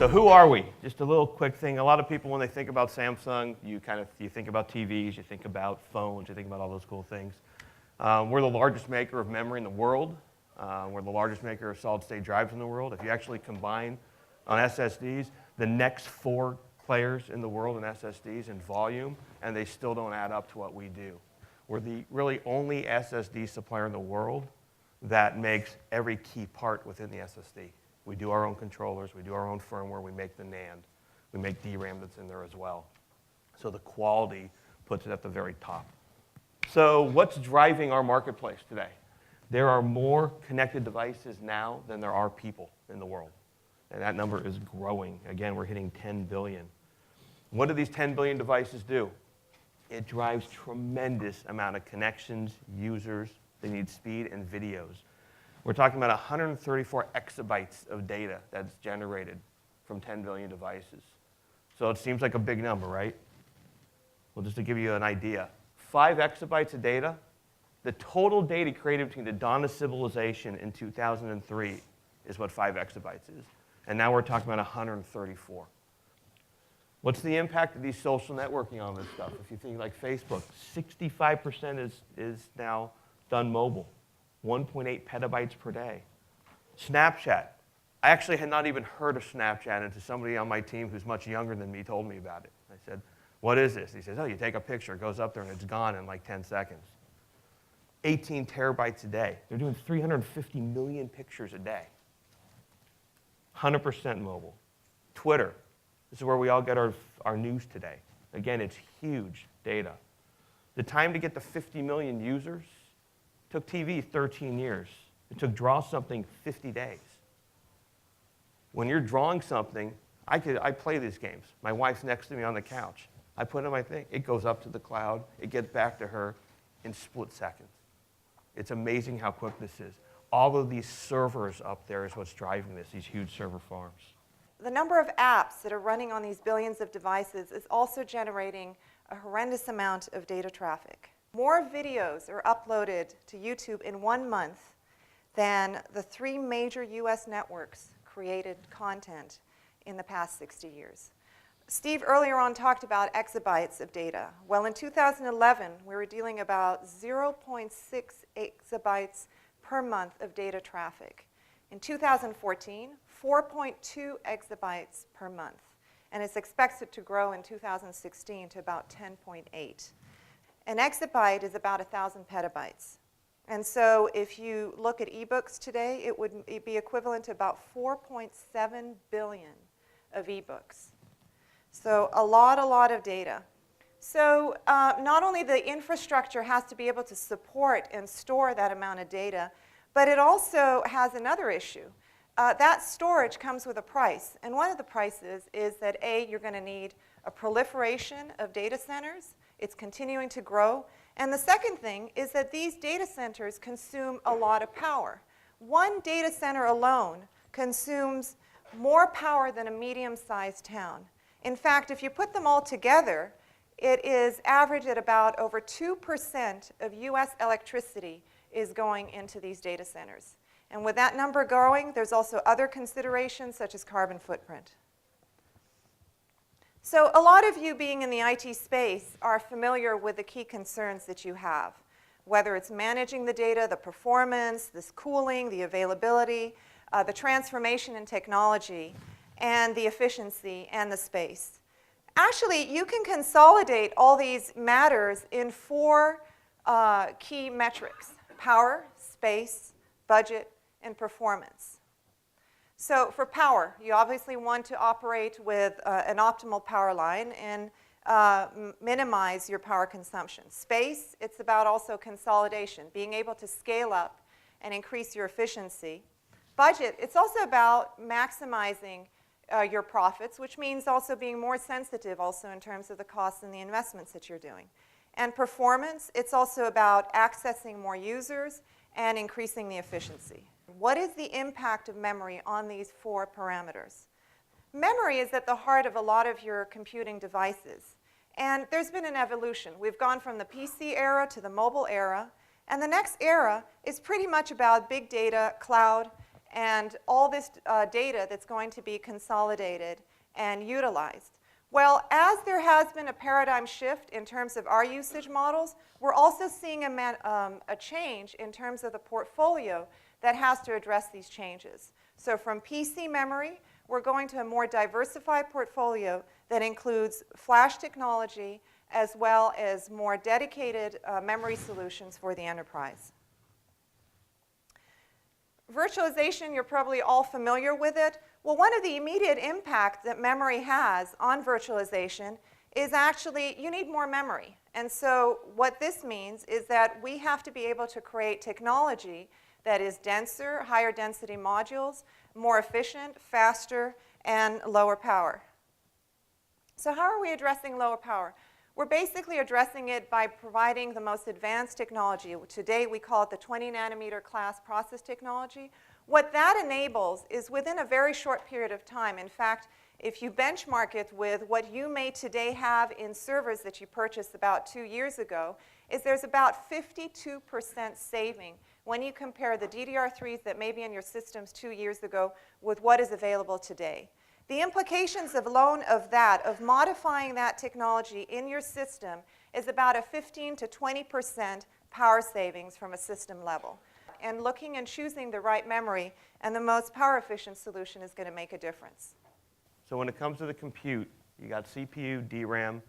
So who are we? Just a little quick thing. A lot of people, when they think about Samsung, you think about TVs, you think about phones, you think about all those cool things. We're the largest maker of memory in the world. We're the largest maker of solid-state drives in the world. If you actually combine on SSDs, the next 4 players in the world in SSDs in volume, and they still don't add up to what we do. We're the really only SSD supplier in the world that makes every key part within the SSD. We do our own controllers, we do our own firmware, we make the NAND, we make DRAM that's in there as well. So the quality puts it at the very top. So what's driving our marketplace today? There are more connected devices now than there are people in the world. And that number is growing. Again, we're hitting 10 billion. What do these 10 billion devices do? It drives tremendous amount of connections, users, they need speed, and videos. We're talking about 134 exabytes of data that's generated from 10 billion devices. So it seems like a big number, right? Well, just to give you an idea, 5 exabytes of data, the total data created between the dawn of civilization in 2003 is what 5 exabytes is. And now we're talking about 134. What's the impact of these social networking on this stuff? If you think like Facebook, 65% is now done mobile, 1.8 petabytes per day. Snapchat. I actually had not even heard of Snapchat until somebody on my team who's much younger than me told me about it. I said, what is this? He says, oh, you take a picture, it goes up there, and it's gone in like 10 seconds. 18 terabytes a day. They're doing 350 million pictures a day. 100% mobile. Twitter. This is where we all get our news today. Again, it's huge data. The time to get to 50 million users took TV 13 years. It took draw something 50 days. When you're drawing something, I play these games. My wife's next to me on the couch. I put in my thing. It goes up to the cloud. It gets back to her in split seconds. It's amazing how quick this is. All of these servers up there is what's driving this, these huge server farms. The number of apps that are running on these billions of devices is also generating a horrendous amount of data traffic. More videos are uploaded to YouTube in 1 month than the 3 major US networks created content in the past 60 years. Steve earlier on talked about exabytes of data. Well, in 2011, we were dealing about 0.6 exabytes per month of data traffic. In 2014, 4.2 exabytes per month. And it's expected to grow in 2016 to about 10.8. An exabyte is about 1,000 petabytes. And so if you look at ebooks today, it would be equivalent to about 4.7 billion of ebooks. So a lot of data. So not only the infrastructure has to be able to support and store that amount of data, but it also has another issue. That storage comes with a price. And one of the prices is that A, you're going to need a proliferation of data centers. It's continuing to grow. And the second thing is that these data centers consume a lot of power. One data center alone consumes more power than a medium-sized town. In fact, if you put them all together, it is averaged at about over 2% of US electricity is going into these data centers. And with that number growing, there's also other considerations such as carbon footprint. So a lot of you being in the IT space are familiar with the key concerns that you have, whether it's managing the data, the performance, this cooling, the availability, the transformation in technology, and the efficiency and the space. Actually, you can consolidate all these matters in 4 key metrics: power, space, budget, and performance. So for power, you obviously want to operate with an optimal power line and minimize your power consumption. Space, it's about also consolidation, being able to scale up and increase your efficiency. Budget, it's also about maximizing your profits, which means also being more sensitive also in terms of the costs and the investments that you're doing. And performance, it's also about accessing more users and increasing the efficiency. What is the impact of memory on these 4 parameters? Memory is at the heart of a lot of your computing devices. And there's been an evolution. We've gone from the PC era to the mobile era. And the next era is pretty much about big data, cloud, and all this data that's going to be consolidated and utilized. Well, as there has been a paradigm shift in terms of our usage models, we're also seeing a change in terms of the portfolio that has to address these changes. So from PC memory, we're going to a more diversified portfolio that includes flash technology as well as more dedicated memory solutions for the enterprise. Virtualization, you're probably all familiar with it. Well, one of the immediate impacts that memory has on virtualization is actually you need more memory. And so what this means is that we have to be able to create technology that is denser, higher density modules, more efficient, faster, and lower power. So how are we addressing lower power? We're basically addressing it by providing the most advanced technology. Today we call it the 20 nanometer class process technology. What that enables is within a very short period of time. In fact, if you benchmark it with what you may today have in servers that you purchased about 2 years ago, is there's about 52% saving when you compare the DDR3s that may be in your systems 2 years ago with what is available today. The implications of modifying that technology in your system is about a 15 to 20% power savings from a system level. And looking and choosing the right memory and the most power efficient solution is going to make a difference. So when it comes to the compute, you got CPU, DRAM,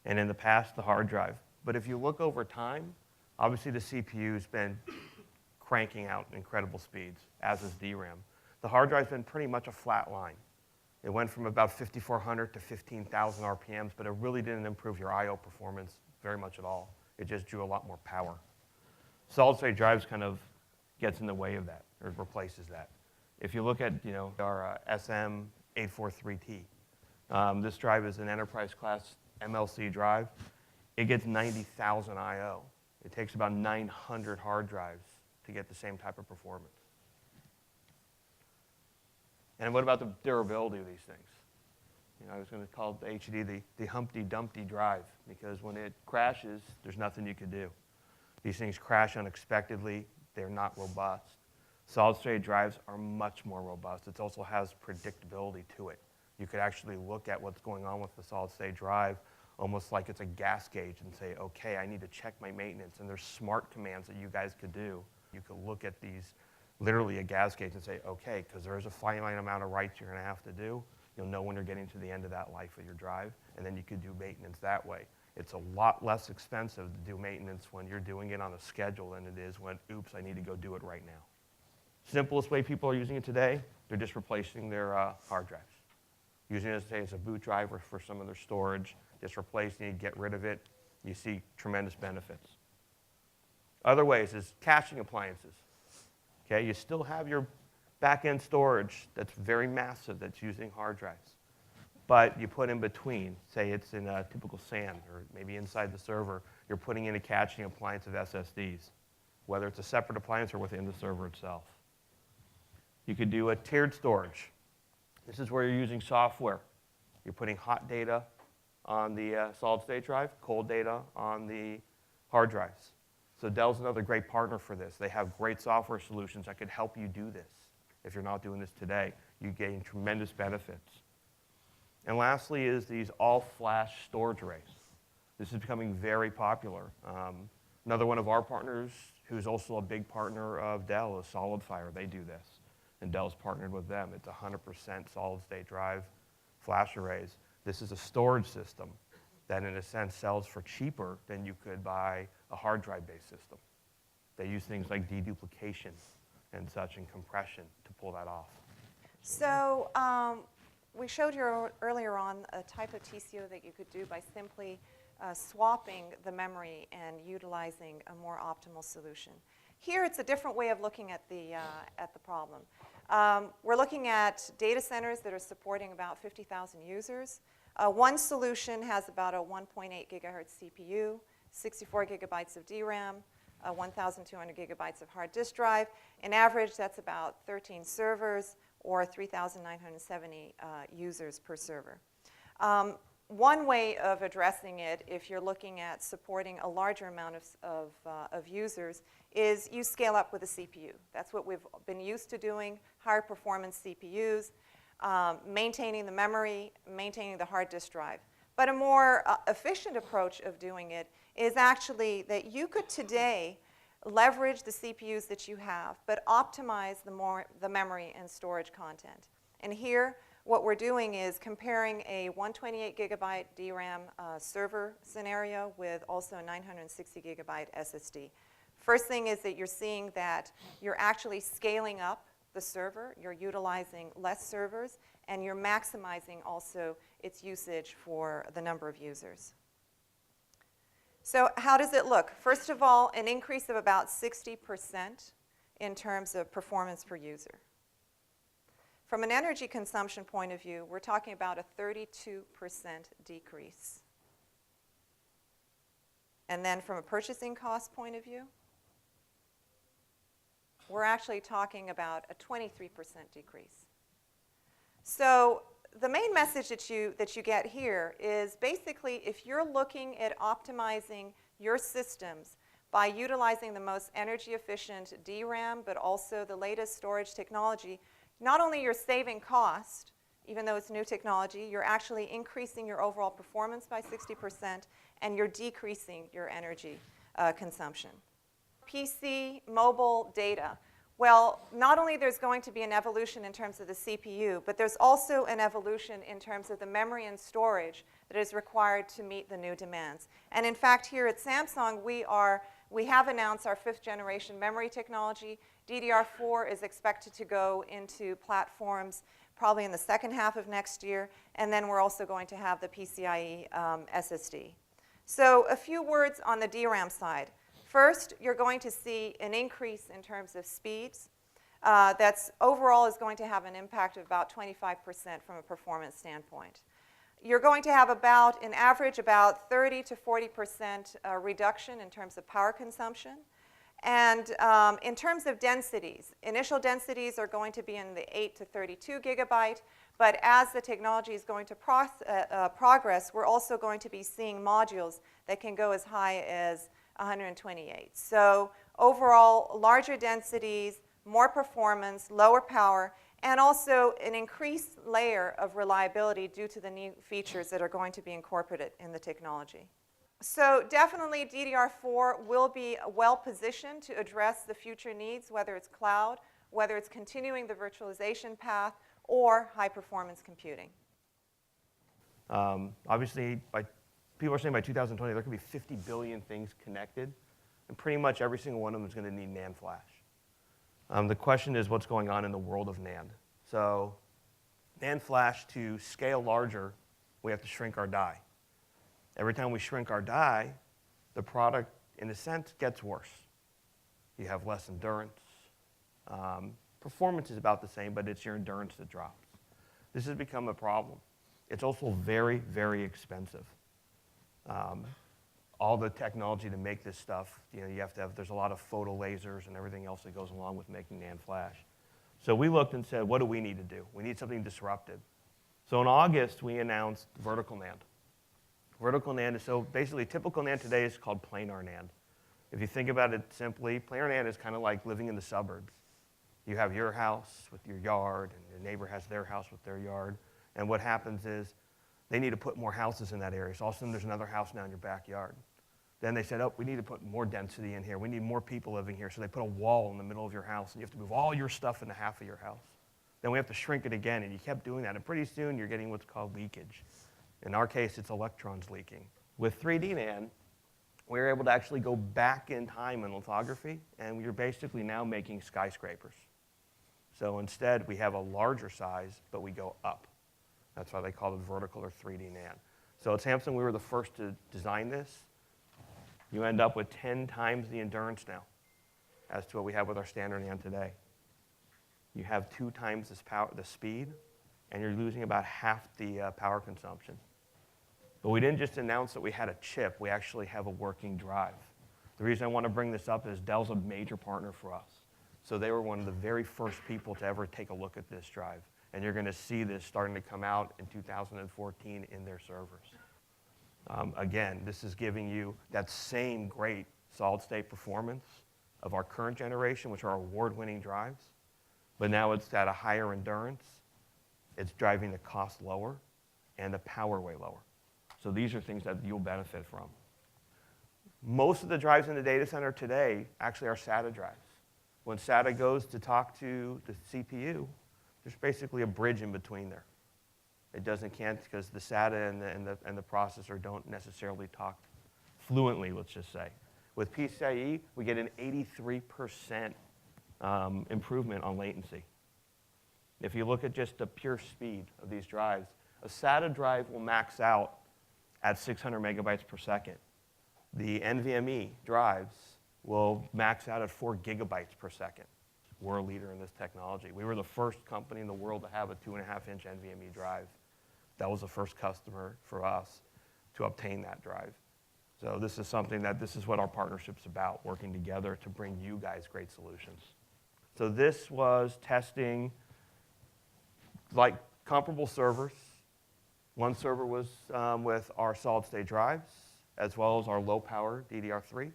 and in the past, the hard drive. But if you look over time, obviously the CPU's been cranking out incredible speeds, as is DRAM. The hard drive's been pretty much a flat line. It went from about 5,400 to 15,000 RPMs, but it really didn't improve your I/O performance very much at all. It just drew a lot more power. Solid-state drives kind of gets in the way of that, or replaces that. If you look at our SM843T, this drive is an enterprise class MLC drive. It gets 90,000 I/O. It takes about 900 hard drives to get the same type of performance. And what about the durability of these things? I was going to call the HD the Humpty Dumpty drive, because when it crashes, there's nothing you can do. These things crash unexpectedly. They're not robust. Solid-state drives are much more robust. It also has predictability to it. You could actually look at what's going on with the solid-state drive almost like it's a gas gauge and say, okay, I need to check my maintenance. And there's smart commands that you guys could do. You could look at these, literally a gas gauge, and say, okay, because there's a finite amount of writes you're going to have to do. You'll know when you're getting to the end of that life of your drive, and then you could do maintenance that way. It's a lot less expensive to do maintenance when you're doing it on a schedule than it is when, oops, I need to go do it right now. Simplest way people are using it today, they're just replacing their hard drives. Using it as a boot driver for some of their storage, just replacing it, get rid of it. You see tremendous benefits. Other ways is caching appliances. Okay, you still have your back-end storage that's very massive that's using hard drives. But you put in between, say it's in a typical SAN or maybe inside the server, you're putting in a caching appliance of SSDs, whether it's a separate appliance or within the server itself. You could do a tiered storage. This is where you're using software. You're putting hot data on the solid-state drive, cold data on the hard drives. So Dell's another great partner for this. They have great software solutions that could help you do this. If you're not doing this today, you gain tremendous benefits. And lastly is these all-flash storage arrays. This is becoming very popular. Another one of our partners, who's also a big partner of Dell, is SolidFire. They do this, and Dell's partnered with them. It's 100% solid-state drive flash arrays. This is a storage system that, in a sense, sells for cheaper than you could buy a hard drive-based system. They use things like deduplication and such and compression to pull that off. So we showed you earlier on a type of TCO that you could do by simply swapping the memory and utilizing a more optimal solution. Here it's a different way of looking at the problem. We're looking at data centers that are supporting about 50,000 users. One solution has about a 1.8 gigahertz CPU, 64 gigabytes of DRAM, 1,200 gigabytes of hard disk drive. In average, that's about 13 servers or 3,970 users per server. One way of addressing it, if you're looking at supporting a larger amount of users, is you scale up with a CPU. That's what we've been used to doing, higher performance CPUs, maintaining the memory, maintaining the hard disk drive. But a more efficient approach of doing it is actually that you could today leverage the CPUs that you have, but optimize the memory and storage content. And here, what we're doing is comparing a 128 gigabyte DRAM server scenario with also a 960 gigabyte SSD. First thing is that you're seeing that you're actually scaling up the server, you're utilizing less servers, and you're maximizing also its usage for the number of users. So how does it look? First of all, an increase of about 60% in terms of performance per user. From an energy consumption point of view, we're talking about a 32% decrease. And then from a purchasing cost point of view, we're actually talking about a 23% decrease. So the main message that you get here is basically if you're looking at optimizing your systems by utilizing the most energy efficient DRAM, but also the latest storage technology, not only you're saving cost, even though it's new technology, you're actually increasing your overall performance by 60%, and you're decreasing your energy consumption. PC, mobile, data. Well, not only there's going to be an evolution in terms of the CPU, but there's also an evolution in terms of the memory and storage that is required to meet the new demands. And in fact, here at Samsung, we have announced our 5th generation memory technology. DDR4 is expected to go into platforms probably in the second half of next year, and then we're also going to have the PCIe SSD. So a few words on the DRAM side. First, you're going to see an increase in terms of speeds. That's overall is going to have an impact of about 25% from a performance standpoint. You're going to have about, in average, about 30 to 40% reduction in terms of power consumption. And in terms of densities, initial densities are going to be in the 8 to 32 gigabyte. But as the technology is going to progress, we're also going to be seeing modules that can go as high as 128. So overall, larger densities, more performance, lower power, and also an increased layer of reliability due to the new features that are going to be incorporated in the technology. So definitely DDR4 will be well positioned to address the future needs, whether it's cloud, whether it's continuing the virtualization path, or high performance computing. Obviously, people are saying by 2020 there could be 50 billion things connected, and pretty much every single one of them is going to need NAND flash. The question is what's going on in the world of NAND. So NAND flash, to scale larger, we have to shrink our die. Every time we shrink our die, the product, in a sense, gets worse. You have less endurance. Performance is about the same, but it's your endurance that drops. This has become a problem. It's also very, very expensive. All the technology to make this stuff, you have to have, there's a lot of photo lasers and everything else that goes along with making NAND flash. So we looked and said, what do we need to do? We need something disruptive. So in August, we announced vertical NAND. Vertical NAND is, so basically typical NAND today is called planar NAND. If you think about it simply, planar NAND is kind of like living in the suburbs. You have your house with your yard, and your neighbor has their house with their yard. And what happens is they need to put more houses in that area. So all of a sudden there's another house now in your backyard. Then they said, oh, we need to put more density in here. We need more people living here. So they put a wall in the middle of your house, and you have to move all your stuff into half of your house. Then we have to shrink it again, and you kept doing that. And pretty soon you're getting what's called leakage. In our case, it's electrons leaking. With 3D NAND, we were able to actually go back in time in lithography, and you're basically now making skyscrapers. So instead, we have a larger size, but we go up. That's why they call it vertical or 3D NAND. So at Samsung, we were the first to design this. You end up with 10 times the endurance now as to what we have with our standard NAND today. You have 2 times the speed, and you're losing about half the power consumption. But we didn't just announce that we had a chip. We actually have a working drive. The reason I want to bring this up is Dell's a major partner for us. So they were one of the very first people to ever take a look at this drive. And you're going to see this starting to come out in 2014 in their servers. Again, this is giving you that same great solid-state performance of our current generation, which are award-winning drives, but now it's at a higher endurance. It's driving the cost lower and the power way lower. So these are things that you'll benefit from. Most of the drives in the data center today actually are SATA drives. When SATA goes to talk to the CPU, there's basically a bridge in between there. It can't because the SATA and the processor don't necessarily talk fluently, let's just say. With PCIe, we get an 83% improvement on latency. If you look at just the pure speed of these drives, a SATA drive will max out at 600 megabytes per second. The NVMe drives will max out at 4 gigabytes per second. We're a leader in this technology. We were the first company in the world to have a 2.5-inch NVMe drive. That was the first customer for us to obtain that drive. So this is something this is what our partnership's about, working together to bring you guys great solutions. So this was testing like comparable servers. One server was with our solid-state drives, as well as our low-power DDR3.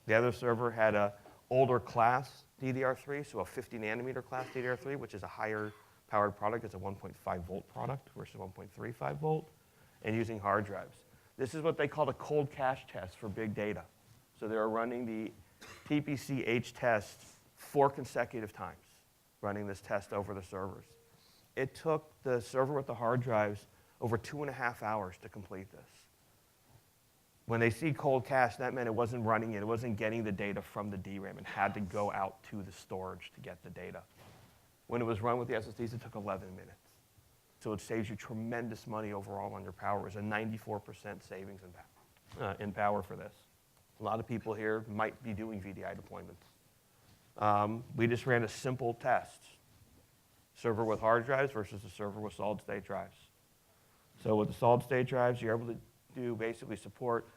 The other server had an older class DDR3, so a 50-nanometer class DDR3, which is a higher-powered product. It's a 1.5-volt product versus 1.35 volt, and using hard drives. This is what they call the cold cache test for big data. So they were running the TPC-H test 4 consecutive times, running this test over the servers. It took the server with the hard drives over 2.5 hours to complete this. When they see cold cache, that meant it wasn't running it wasn't getting the data from the DRAM. It had to go out to the storage to get the data. When it was run with the SSDs, it took 11 minutes. So it saves you tremendous money overall on your power. It's a 94% savings in power for this. A lot of people here might be doing VDI deployments. We just ran a simple test. Server with hard drives versus a server with solid-state drives. So with the solid-state drives, you're able to basically support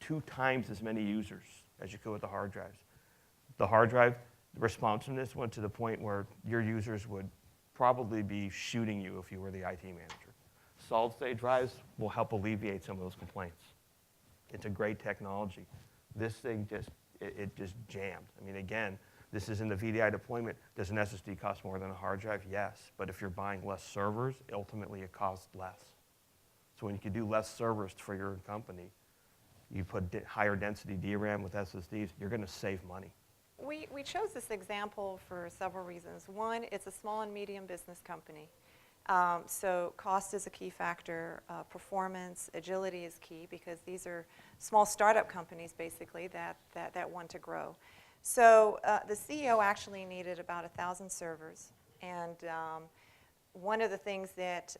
2 times as many users as you could with the hard drives. The hard drive, the responsiveness went to the point where your users would probably be shooting you if you were the IT manager. Solid-state drives will help alleviate some of those complaints. It's a great technology. This thing it just jammed. I mean, again, this is in the VDI deployment. Does an SSD cost more than a hard drive? Yes. But if you're buying less servers, ultimately it costs less. So when you can do less servers for your company, you put higher density DRAM with SSDs, you're going to save money. We chose this example for several reasons. One, it's a small and medium business company. So cost is a key factor. Performance, agility is key because these are small startup companies basically that want to grow. So the CEO actually needed about 1,000 servers, and one of the things that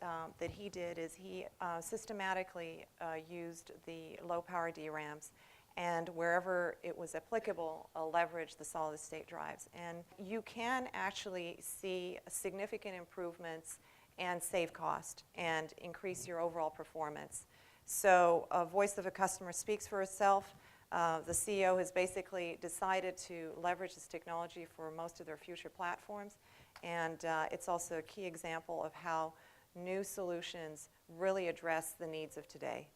he did is he systematically used the low-power DRAMs, and wherever it was applicable, leverage the solid-state drives. And you can actually see significant improvements and save cost and increase your overall performance. So a voice of a customer speaks for itself. The CEO has basically decided to leverage this technology for most of their future platforms, and it's also a key example of how new solutions really address the needs of today.